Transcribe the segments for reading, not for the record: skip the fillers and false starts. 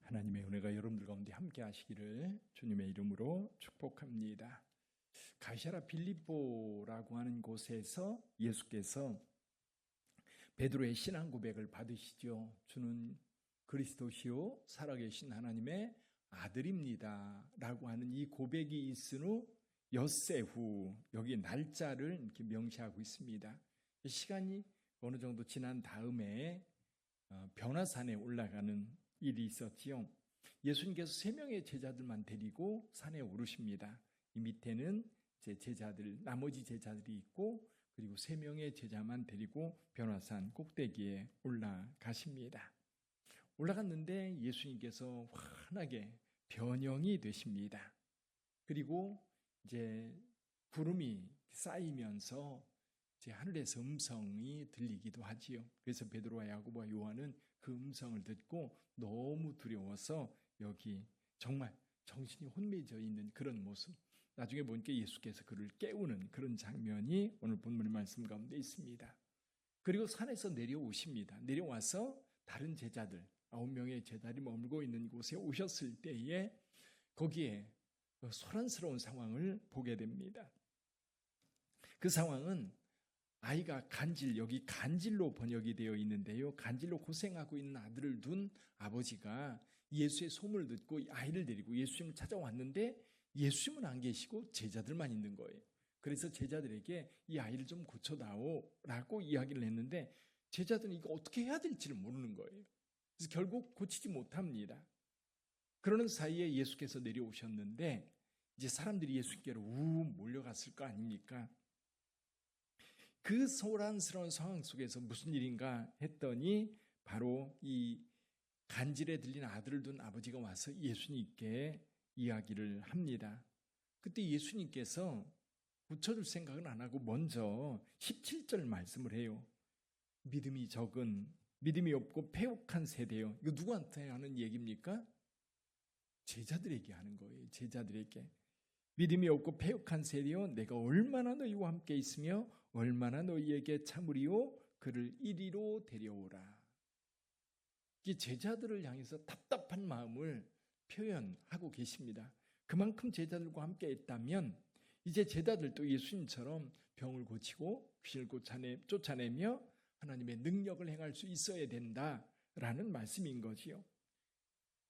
하나님의 은혜가 여러분들 가운데 함께 하시기를 주님의 이름으로 축복합니다. 가이사랴 빌립보라고 하는 곳에서 예수께서 베드로의 신앙 고백을 받으시죠. 주는 그리스도시요 살아계신 하나님의 아들입니다 라고 하는 이 고백이 있은 후 엿새 후 여기 날짜를 이렇게 명시하고 있습니다. 시간이 어느 정도 지난 다음에 변화산에 올라가는 일이 있었지요. 예수님께서 3명의 제자들만 데리고 산에 오르십니다. 이 밑에는 제자들, 나머지 제자들이 있고 그리고 3명의 제자만 데리고 변화산 꼭대기에 올라가십니다. 올라갔는데 예수님께서 환하게 변형이 되십니다. 그리고 이제 구름이 쌓이면서 하늘에서 음성이 들리기도 하지요. 그래서 베드로와 야고보와 요한은 그 음성을 듣고 너무 두려워서 여기 정말 정신이 혼미해져 있는 그런 모습. 나중에 보니까 예수께서 그를 깨우는 그런 장면이 오늘 본문의 말씀 가운데 있습니다. 그리고 산에서 내려오십니다. 내려와서 다른 제자들, 9명의 제자들이 머물고 있는 곳에 오셨을 때에 거기에 소란스러운 상황을 보게 됩니다. 그 상황은 아이가 간질, 여기 간질로 번역이 되어 있는데요. 간질로 고생하고 있는 아들을 둔 아버지가 예수의 소문을 듣고 아이를 데리고 예수님을 찾아왔는데 예수님은 안 계시고 제자들만 있는 거예요. 그래서 제자들에게 이 아이를 좀 고쳐다오라고 이야기를 했는데 제자들은 이거 어떻게 해야 될지를 모르는 거예요. 그래서 결국 고치지 못합니다. 그러는 사이에 예수께서 내려오셨는데 이제 사람들이 예수께로 몰려갔을 거 아닙니까? 그 소란스러운 상황 속에서 무슨 일인가 했더니 바로 이 간질에 들린 아들을 둔 아버지가 와서 예수님께 이야기를 합니다. 그때 예수님께서 고쳐줄 생각은 안 하고 먼저 17절 말씀을 해요. 믿음이 적은, 믿음이 없고 패역한 세대요. 이거 누구한테 하는 얘기입니까? 제자들에게 하는 거예요. 제자들에게. 믿음이 없고 패역한 세대여 내가 얼마나 너희와 함께 있으며 얼마나 너희에게 참으리요 그를 이리로 데려오라. 이 제자들을 향해서 답답한 마음을 표현하고 계십니다. 그만큼 제자들과 함께 했다면 이제 제자들도 예수님처럼 병을 고치고 귀신을 쫓아내며 하나님의 능력을 행할 수 있어야 된다라는 말씀인 거지요.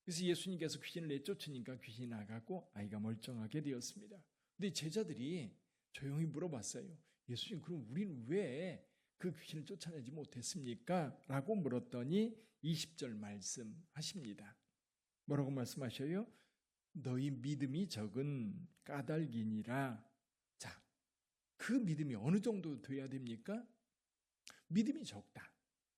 그래서 예수님께서 귀신을 내쫓으니까 귀신이 나가고 아이가 멀쩡하게 되었습니다. 근데 제자들이 조용히 물어봤어요. 예수님, 그럼 우리는 왜 그 귀신을 쫓아내지 못했습니까? 라고 물었더니 20절 말씀하십니다. 뭐라고 말씀하셔요? 너희 믿음이 적은 까닭이니라. 자, 그 믿음이 어느 정도 돼야 됩니까? 믿음이 적다.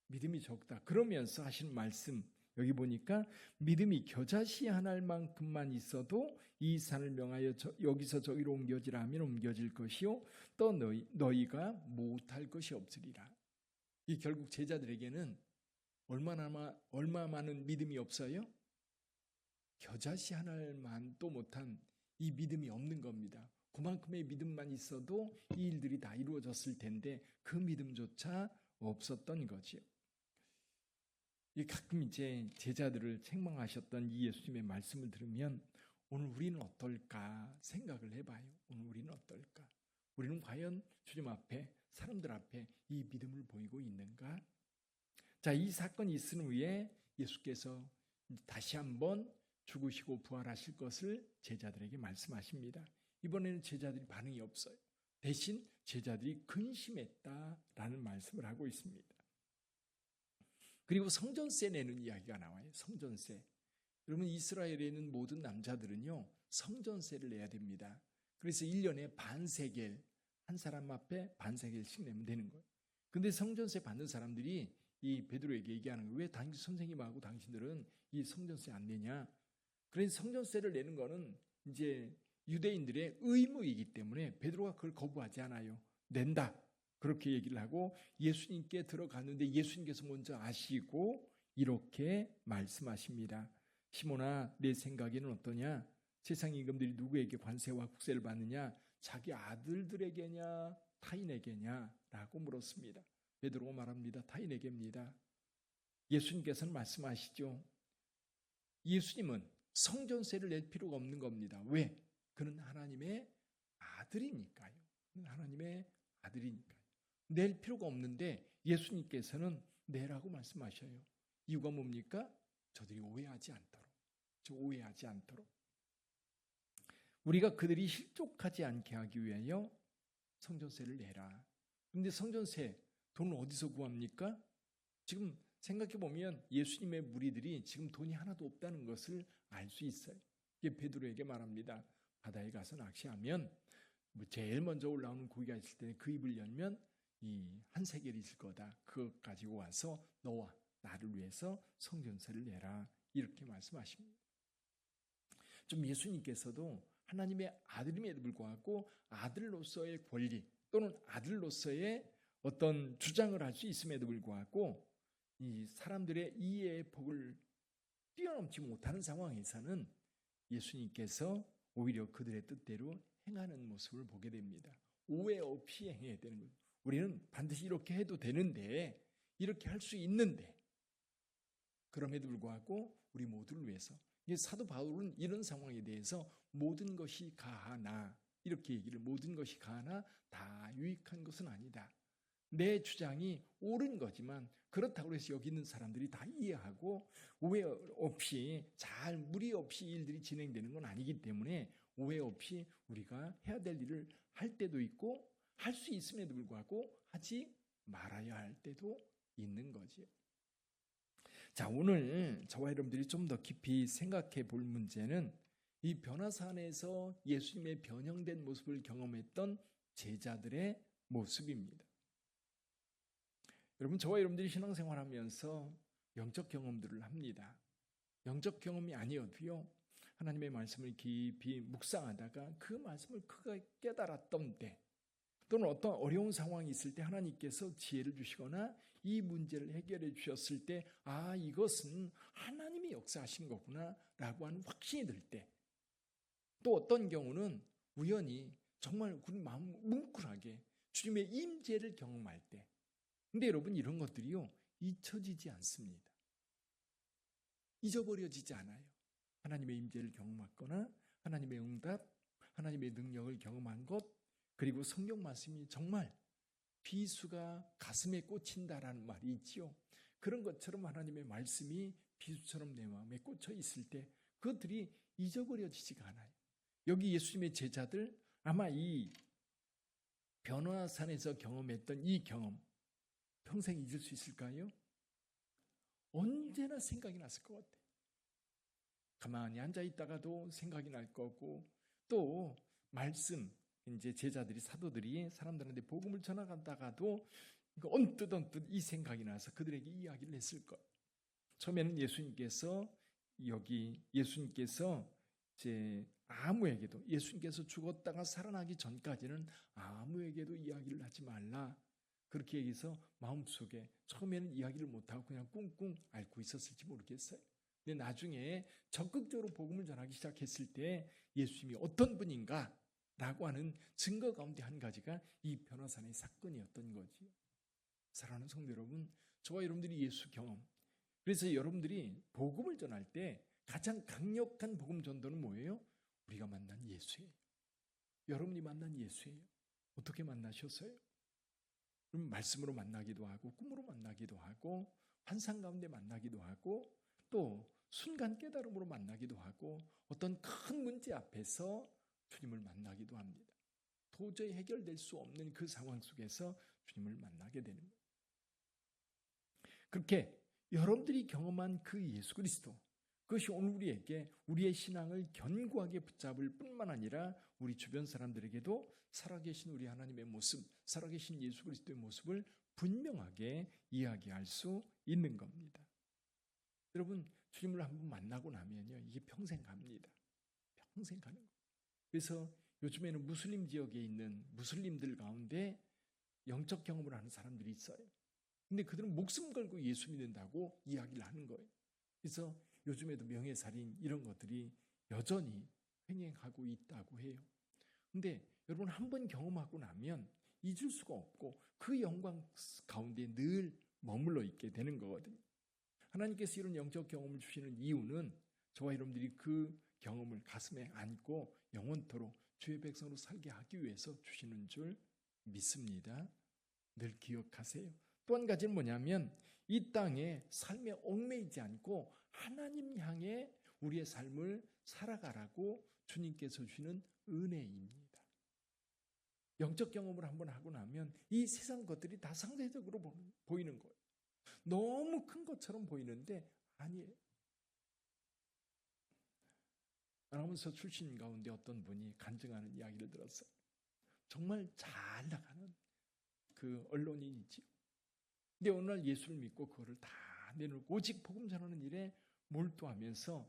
믿음이 적다. 그러면서 하신 말씀 여기 보니까 믿음이 겨자씨 하나일 만큼만 있어도 이 산을 명하여 여기서 저기로 옮겨지라 하면 옮겨질 것이요 또 너희가 못할 것이 없으리라. 이 결국 제자들에게는 얼마 많은 믿음이 없어요? 겨자씨 하나만도 못한 이 믿음이 없는 겁니다. 그만큼의 믿음만 있어도 이 일들이 다 이루어졌을 텐데 그 믿음조차 없었던 거지요. 가끔 이제 제자들을 책망하셨던 이 예수님의 말씀을 들으면 오늘 우리는 어떨까 생각을 해봐요. 오늘 우리는 어떨까? 우리는 과연 주님 앞에 사람들 앞에 이 믿음을 보이고 있는가? 자, 이 사건이 있은 후에 예수께서 다시 한번 죽으시고 부활하실 것을 제자들에게 말씀하십니다. 이번에는 제자들이 반응이 없어요. 대신 제자들이 근심했다라는 말씀을 하고 있습니다. 그리고 성전세 내는 이야기가 나와요. 성전세. 여러분 이스라엘에 있는 모든 남자들은요. 성전세를 내야 됩니다. 그래서 1년에 반세겔, 한 사람 앞에 반세겔씩 내면 되는 거예요. 근데 성전세 받는 사람들이 이 베드로에게 얘기하는 거예요. 왜 당신 선생님하고 당신들은 이 성전세 안 내냐? 그래서 성전세를 내는 거는 이제 유대인들의 의무이기 때문에 베드로가 그걸 거부하지 않아요. 낸다. 그렇게 얘기를 하고 예수님께 들어갔는데 예수님께서 먼저 아시고 이렇게 말씀하십니다. 시몬아, 내 생각에는 어떠냐? 세상 임금들이 누구에게 관세와 국세를 받느냐? 자기 아들들에게냐? 타인에게냐? 라고 물었습니다. 베드로가 말합니다. 타인에게입니다. 예수님께서는 말씀하시죠. 예수님은 성전세를 낼 필요가 없는 겁니다. 왜? 그는 하나님의 아들이니까요. 그는 하나님의 아들이니까요. 낼 필요가 없는데 예수님께서는 내라고 말씀하셔요. 이유가 뭡니까? 저들이 오해하지 않도록. 오해하지 않도록. 우리가 그들이 실족하지 않게 하기 위하여 성전세를 내라. 그런데 성전세 돈을 어디서 구합니까? 지금 생각해 보면 예수님의 무리들이 지금 돈이 하나도 없다는 것을 알 수 있어요. 이게 베드로에게 말합니다. 바다에 가서 낚시하면 제일 먼저 올라오는 고기가 있을 때 그 입을 열면 이 한 세겔이 있을 거다. 그것 가지고 와서 너와 나를 위해서 성전세를 내라. 이렇게 말씀하십니다. 좀 예수님께서도 하나님의 아들임에도 불구하고 아들로서의 권리 또는 아들로서의 어떤 주장을 할 수 있음에도 불구하고 이 사람들의 이해의 폭을 뛰어넘지 못하는 상황에서는 예수님께서 오히려 그들의 뜻대로 행하는 모습을 보게 됩니다. 오해 없이 행해야 되는 거예요. 우리는 반드시 이렇게 해도 되는데, 이렇게 할 수 있는데, 그럼에도 불구하고 우리 모두를 위해서, 사도 바울은 이런 상황에 대해서 모든 것이 가하나, 이렇게 얘기를, 모든 것이 가하나 다 유익한 것은 아니다. 내 주장이 옳은 거지만 그렇다고 해서 여기 있는 사람들이 다 이해하고 오해 없이 잘 무리 없이 일들이 진행되는 건 아니기 때문에 오해 없이 우리가 해야 될 일을 할 때도 있고 할 수 있음에도 불구하고 하지 말아야 할 때도 있는 거지요. 자, 오늘 저와 여러분들이 좀 더 깊이 생각해 볼 문제는 이 변화산에서 예수님의 변형된 모습을 경험했던 제자들의 모습입니다. 여러분, 저와 여러분들이 신앙생활하면서 영적 경험들을 합니다. 영적 경험이 아니어도요, 하나님의 말씀을 깊이 묵상하다가 그 말씀을 크게 깨달았던 때, 또는 어떤 어려운 상황이 있을 때 하나님께서 지혜를 주시거나 이 문제를 해결해 주셨을 때, 아, 이것은 하나님이 역사하신 거구나 라고 하는 확신이 들 때, 또 어떤 경우는 우연히 정말 우리 마음 뭉클하게 주님의 임재를 경험할 때, 근데 여러분, 이런 것들이요, 잊혀지지 않습니다. 잊어버려지지 않아요. 하나님의 임재를 경험했거나 하나님의 응답, 하나님의 능력을 경험한 것, 그리고 성경 말씀이 정말 비수가 가슴에 꽂힌다라는 말이 있지요. 그런 것처럼 하나님의 말씀이 비수처럼 내 마음에 꽂혀 있을 때 그것들이 잊어버려지지가 않아요. 여기 예수님의 제자들, 아마 이 변화산에서 경험했던 이 경험 평생 잊을 수 있을까요? 언제나 생각이 났을 것 같아요. 가만히 앉아 있다가도 생각이 날 거고, 또 말씀, 이제 제자들이, 사도들이 사람들한테 복음을 전하다가도 언뜻 이 생각이 나서 그들에게 이야기를 했을 거예요. 처음에는 예수님께서 이제 아무에게도, 예수님께서 죽었다가 살아나기 전까지는 아무에게도 이야기를 하지 말라, 그렇게 얘기해서 마음속에 처음에는 이야기를 못하고 그냥 꿍꿍 앓고 있었을지 모르겠어요. 근데 나중에 적극적으로 복음을 전하기 시작했을 때 예수님이 어떤 분인가 라고 하는 증거 가운데 한 가지가 이 변화산의 사건이었던 거지요. 사랑하는 성도 여러분, 저와 여러분들이 예수 경험, 그래서 여러분들이 복음을 전할 때 가장 강력한 복음 전도는 뭐예요? 우리가 만난 예수예요. 여러분이 만난 예수예요. 어떻게 만나셨어요? 그럼 말씀으로 만나기도 하고, 꿈으로 만나기도 하고, 환상 가운데 만나기도 하고, 또 순간 깨달음으로 만나기도 하고, 어떤 큰 문제 앞에서 주님을 만나기도 합니다. 도저히 해결될 수 없는 그 상황 속에서 주님을 만나게 되는 거예요. 그렇게 여러분들이 경험한 그 예수 그리스도, 그것이 오늘 우리에게 우리의 신앙을 견고하게 붙잡을 뿐만 아니라 우리 주변 사람들에게도 살아계신 우리 하나님의 모습, 살아계신 예수 그리스도의 모습을 분명하게 이야기할 수 있는 겁니다. 여러분, 주님을 한번 만나고 나면요, 이게 평생 갑니다. 평생 가는 거예요. 그래서 요즘에는 무슬림 지역에 있는 무슬림들 가운데 영적 경험을 하는 사람들이 있어요. 근데 그들은 목숨 걸고 예수 믿는다고 이야기를 하는 거예요. 그래서 요즘에도 명예살인 이런 것들이 여전히 횡행하고 있다고 해요. 근데 여러분, 한번 경험하고 나면 잊을 수가 없고 그 영광 가운데 늘 머물러 있게 되는 거거든요. 하나님께서 이런 영적 경험을 주시는 이유는 저와 여러분들이 그 경험을 가슴에 안고 영원토록 주의 백성으로 살게 하기 위해서 주시는 줄 믿습니다. 늘 기억하세요. 또 한 가지는 뭐냐면 이 땅에 삶에 얽매이지 않고 하나님 향해 우리의 삶을 살아가라고 주님께서 주시는 은혜입니다. 영적 경험을 한번 하고 나면 이 세상 것들이 다 상대적으로 보이는 거예요. 너무 큰 것처럼 보이는데 아니에요. 아나운서 출신 가운데 어떤 분이 간증하는 이야기를 들었어요. 정말 잘 나가는 그 언론인이지요. 근데 어느 날 예수를 믿고 그거를 다 내놓고 오직 복음 전하는 일에 몰두하면서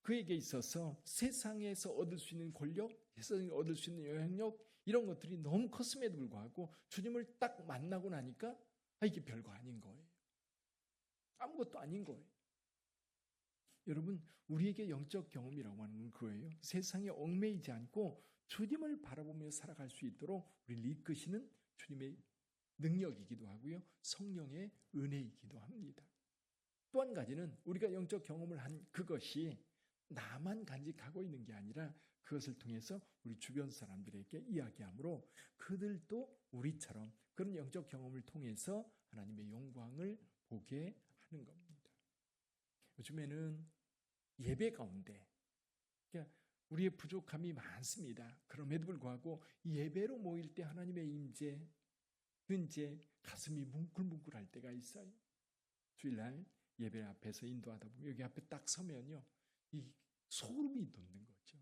그에게 있어서 세상에서 얻을 수 있는 권력, 세상에서 얻을 수 있는 영향력 이런 것들이 너무 컸음에도 불구하고 주님을 딱 만나고 나니까 이게 별거 아닌 거예요. 아무것도 아닌 거예요. 여러분, 우리에게 영적 경험이라고 하는 건 그거예요. 세상에 얽매이지 않고 주님을 바라보며 살아갈 수 있도록 우리를 이끄시는 주님의 능력이기도 하고요. 성령의 은혜이기도 합니다. 또 한 가지는 우리가 영적 경험을 한 그것이 나만 간직하고 있는 게 아니라 그것을 통해서 우리 주변 사람들에게 이야기하므로 그들도 우리처럼 그런 영적 경험을 통해서 하나님의 영광을 보게 하는 겁니다. 요즘에는 예배 가운데 우리의 부족함이 많습니다. 그럼에도 불구하고 예배로 모일 때 하나님의 임재, 은재, 가슴이 뭉클뭉클할 때가 있어요. 주일날 예배 앞에서 인도하다 보면 여기 앞에 딱 서면요, 이 소름이 돋는 거죠.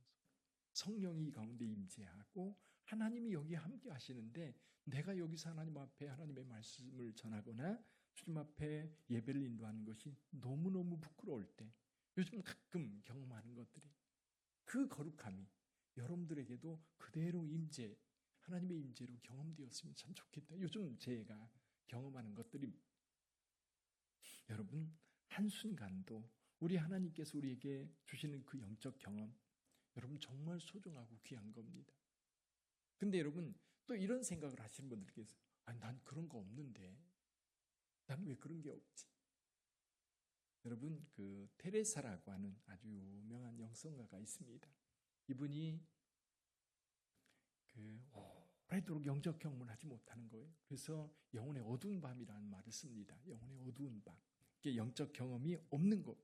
성령이 이 가운데 임재하고 하나님이 여기 함께 하시는데 내가 여기서 하나님 앞에 하나님의 말씀을 전하거나 주님 앞에 예배를 인도하는 것이 너무너무 부끄러울 때 요즘 가끔 경험하는 것들이 그 거룩함이 여러분들에게도 그대로 임재, 하나님의 임재로 경험되었으면 참 좋겠다. 요즘 제가 경험하는 것들입니다. 여러분, 한순간도 우리 하나님께서 우리에게 주시는 그 영적 경험, 여러분 정말 소중하고 귀한 겁니다. 근데 여러분 또 이런 생각을 하시는 분들 계세요. 난 그런 거 없는데 난 왜 그런 게 없지? 여러분, 그 테레사라고 하는 아주 유명한 영성가가 있습니다. 이분이 오래도록 영적 경험을 하지 못하는 거예요. 그래서 영혼의 어두운 밤이라는 말을 씁니다. 영혼의 어두운 밤. 이게 영적 경험이 없는 것.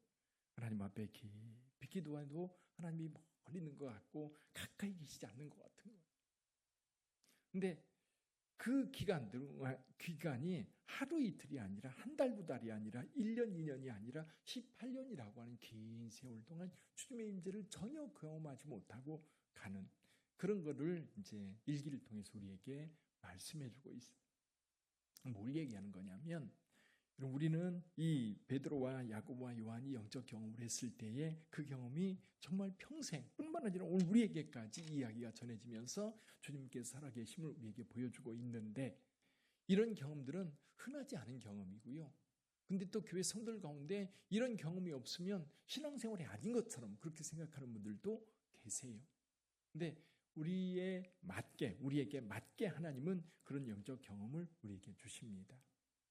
하나님 앞에 깊이 기도해도 하나님이 멀리 있는 것 같고 가까이 계시지 않는 것 같은 거예요. 근데 그 기간이 하루 이틀이 아니라 한 달, 두 달이 아니라 1년, 2년이 아니라 18년이라고 하는 긴 세월 동안 주님의 임재를 전혀 경험하지 못하고 가는 그런 거를 이제 일기를 통해서 우리에게 말씀해주고 있어요. 뭘 얘기하는 거냐면 우리는 이 베드로와 야고보와 요한이 영적 경험을 했을 때에 그 경험이 정말 평생뿐만 아니라 오늘 우리에게까지 이야기가 전해지면서 주님께서 살아계심을 우리에게 보여주고 있는데 이런 경험들은 흔하지 않은 경험이고요. 근데 또 교회 성도들 가운데 이런 경험이 없으면 신앙생활이 아닌 것처럼 그렇게 생각하는 분들도 계세요. 근데 우리에게 맞게 하나님은 그런 영적 경험을 우리에게 주십니다.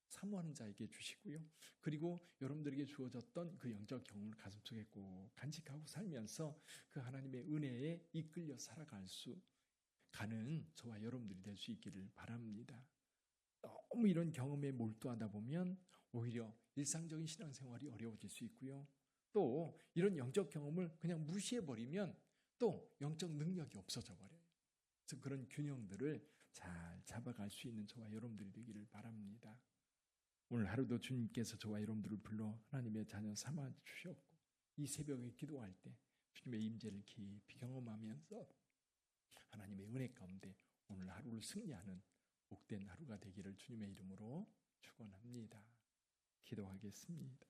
사모하는 자에게 주시고요. 그리고 여러분들에게 주어졌던 그 영적 경험을 가슴속에 꼭 간직하고 살면서 그 하나님의 은혜에 이끌려 살아갈 수 가는 저와 여러분들이 될 수 있기를 바랍니다. 너무 이런 경험에 몰두하다 보면 오히려 일상적인 신앙생활이 어려워질 수 있고요. 또 이런 영적 경험을 그냥 무시해버리면 또 영적 능력이 없어져 버려요. 그래서 그런 균형들을 잘 잡아갈 수 있는 저와 여러분들이 되기를 바랍니다. 오늘 하루도 주님께서 저와 여러분들을 불러 하나님의 자녀 삼아 주셨고 이 새벽에 기도할 때 주님의 임재를 깊이 경험하면서 하나님의 은혜 가운데 오늘 하루를 승리하는 복된 하루가 되기를 주님의 이름으로 축원합니다. 기도하겠습니다.